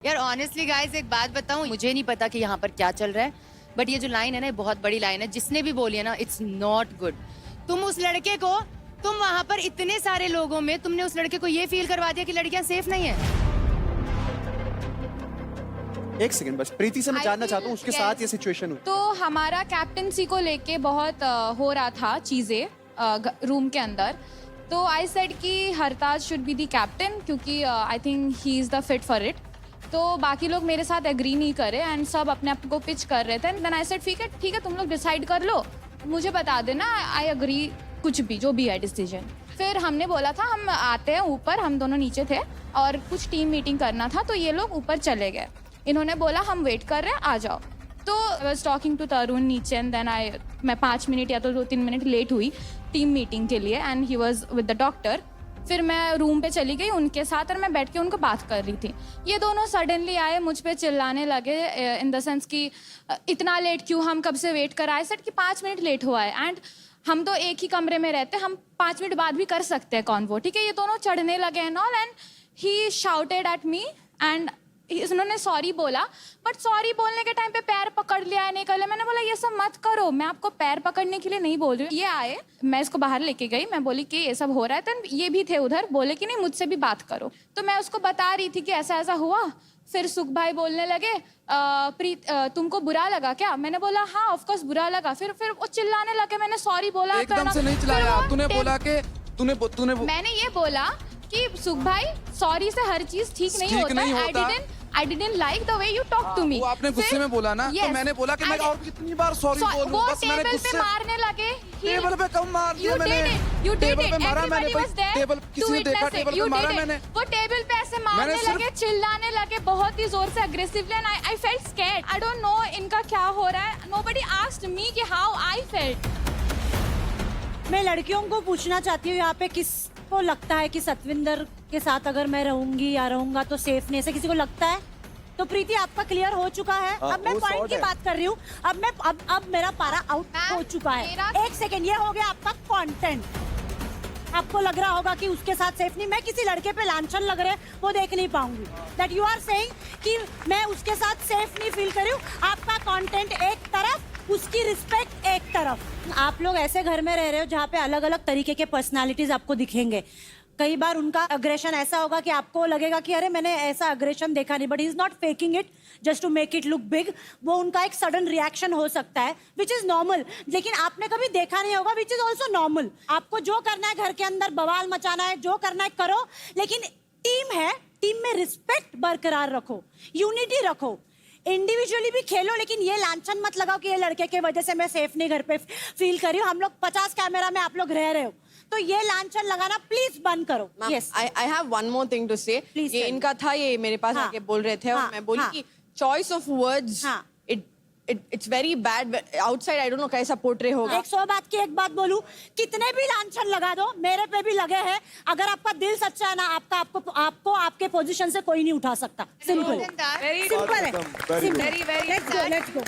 यार honestly guys एक बात बताऊं, मुझे नहीं पता कि यहाँ पर क्या चल रहा है, बट ये जो लाइन है ना, ये बहुत बड़ी लाइन है। जिसने भी बोली है ना, इट्स नॉट गुड। तुम उस लड़के को, तुम वहां पर इतने सारे लोगों में तुमने उस लड़के को ये फील करवा दिया कि लड़कियां सेफ नहीं है। एक सेकंड बस, प्रीति से मैं जानना चाहता हूँ उसके साथ ये सिचुएशन हुई। तो हमारा कैप्टनसी को लेके बहुत हो रहा था चीज़ें रूम के अंदर। तो आई सेड कि हरताज शुड बी दी कैप्टन, क्योंकि I think he is the fit for it. तो बाकी लोग मेरे साथ एग्री नहीं करे एंड सब अपने आप को पिच कर रहे थे। देन आई सेड ठीक है तुम लोग डिसाइड कर लो, मुझे बता देना, आई एग्री कुछ भी जो भी है डिसीजन। फिर हमने बोला था हम आते हैं ऊपर, हम दोनों नीचे थे और कुछ टीम मीटिंग करना था, तो ये लोग ऊपर चले गए। इन्होंने बोला हम वेट कर रहे हैं, आ जाओ। तो आई वॉज टॉकिंग टू तरुण नीचे एंड देन मैं 5 मिनट या तो 2-3 मिनट लेट हुई टीम मीटिंग के लिए and he was with the doctor. फिर मैं रूम पे चली गई उनके साथ और मैं बैठ के उनको बात कर रही थी। ये दोनों सडनली आए, मुझ पे चिल्लाने लगे इन द सेंस कि इतना लेट क्यों, हम कब से वेट कर आए। सेट कि 5 मिनट लेट हुआ है एंड हम तो एक ही कमरे में रहते, हम 5 मिनट बाद भी कर सकते हैं कॉन्वो, ठीक है। ये दोनों चढ़ने लगे and all and he shouted at me and उन्होंने सॉरी बोला, बट सॉरी बोलने के टाइम पे पैर पकड़ लिया है, नहीं कर लिया। मैंने बोला ये सब मत करो, मैं आपको पैर पकड़ने के लिए नहीं बोल रही हूँ। ये आए, मैं इसको बाहर लेके गई, मैं बोली कि ये सब हो रहा है। तो ये भी थे उधर, बोले कि नहीं मुझसे भी बात करो। तो मैं उसको बता रही थी कि ऐसा ऐसा हुआ। फिर सुख भाई बोलने लगे प्रीत तुमको बुरा लगा क्या? मैंने बोला हाँ ऑफ कोर्स बुरा लगा। फिर वो चिल्लाने लगे, मैंने सॉरी बोला एकदम से नहीं चिल्लाया, तूने बोला कि तूने मैंने ये बोला कि सुख भाई सॉरी से हर चीज ठीक नहीं होता। I didn't like the way you talk to me. वो आपने गुस्से में बोला ना, तो मैंने बोला कि मैं और कितनी बार सॉरी बोलूं, बस मैंने गुस्से पे मारने लगे। टेबल पे कम मार दिया मैंने, टेबल पे मारा मैंने, टेबल किसी ने देखा टेबल पे मारा मैंने। वो टेबल पे ऐसे मारने लगे, चिल्लाने लगे बहुत ही जोर से, aggressively and I felt scared. I don't know इनका क्या हो रहा है। Nobody asked me कि how I felt. मैं लड़कियों को पूछना चाहती हूँ यहाँ पे, किसको लगता है कि सतविंदर के साथ अगर मैं रहूंगी या रहूंगा तो सेफ नहीं, ऐसे किसी को लगता है? तो प्रीति आपका क्लियर हो चुका है। अब मैं पॉइंट की बात कर रही हूँ। अब मेरा पारा आउट हो चुका है। एक सेकेंड, ये हो गया आपका कंटेंट। आपको लग रहा होगा कि उसके साथ सेफ नहीं, मैं किसी लड़के पे लांछन लग रहे वो देख नहीं पाऊंगी। दैट यू आर सेइंग कि मैं उसके साथ सेफ नहीं फील कर रही हूँ। आपका कंटेंट एक तरफ, उसकी रिस्पेक्ट एक तरफ। आप लोग ऐसे घर में रह रहे हो जहाँ पे अलग अलग तरीके के पर्सनालिटीज आपको दिखेंगे। कई बार उनका अग्रेशन ऐसा होगा कि आपको लगेगा कि अरे मैंने ऐसा अग्रेशन देखा नहीं, but he is not faking it just to make it look big. वो उनका एक सडन रिएक्शन हो सकता है विच इज नॉर्मल, लेकिन आपने कभी देखा नहीं होगा, विच इज ऑल्सो नॉर्मल। आपको जो करना है घर के अंदर बवाल मचाना है, जो करना है करो, लेकिन टीम है, टीम में रिस्पेक्ट बरकरार रखो, यूनिटी रखो। इंडिविजुअली भी खेलो, लेकिन ये लांछन मत लगाओ कि ये लड़के की वजह से मैं सेफ नहीं घर पे फील कर रही हूँ। हम लोग 50 कैमरा में आप लोग रह रहे हो, तो ये लांछन लगाना प्लीज बंद करो। Yes, I have one more thing to say. ये इनका था, ये मेरे पास आके बोल रहे थे और मैं बोली कि choice of words it's very bad outside. I don't know कैसा पोर्ट्रे होगा। 100 बात की एक बात बोलूं, कितने भी लांछन लगा दो, मेरे पे भी लगे हैं। अगर आपका दिल सच्चा है ना, आपको आपके पोजीशन से कोई नहीं उठा सकता। सिंपल सिंपल है। Very let's go.